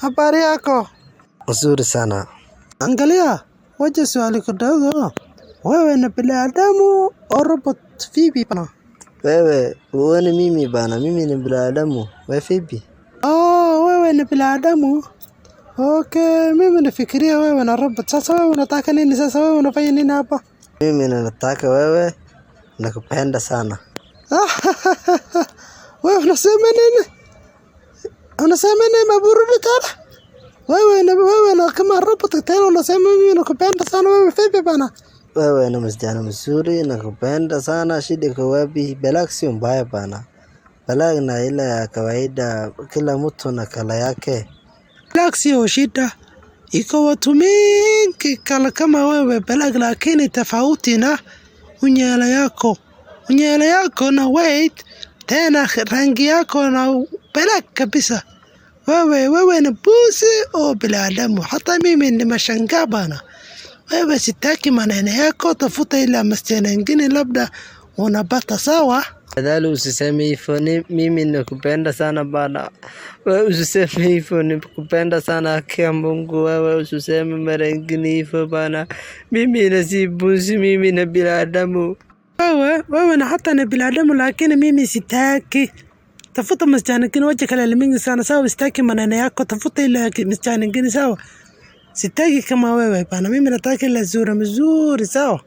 Habari yako? Nzuri sana. Angalia, waje swali kidogo. Wewe ni binadamu au robot vipi bana? Wewe, uone mimi bana, mimi ni binadamu. Wewe vipi? Wewe ni binadamu? Okay, mimi nafikiria wewe na robot. Sasa wewe unataka nini? Sasa wewe unafanya nini hapa? Mimi nataka wewe, nakupenda sana. Wewe unasema nini? Unasema nini maburudi tena? Wewe na kama robot tena unasema mimi nakupenda sana, wewe vipi bana? Wewe ni msichana mzuri, nakupenda sana. Shida iko wapi? Balak sio mbaya bana. Balak na ile ya kawaida, kila mtu na kala yake. Balak sio shida. Iko watu mingi kala kama wewe balak, lakini tofauti na unywele yako. Unywele yako na weight, tena rangi yako na balak kabisa. Wewe ni busi au binadamu? Hata mimi nimeshangaa bana. Wewe sitaki maneno yako, tafuta ile msichana nyingine labda unapata sawa. Badala usiseme hivyo, mimi nakupenda sana bana. Wewe usiseme hivyo, nakupenda sana kwa Mungu. Wewe usiseme mara nyingine hivyo bana. Mimi ni si busi, mimi ni binadamu. Wewe na hata ni binadamu, lakini mimi sitaki. Tafuta msichana nyingine, wacha kelele mingi sana sawa. Sitaki maneno yako, tafuta ile msichana nyingine sawa. Sitaki kama wewe bana, mimi nataka ile mzuri sawa.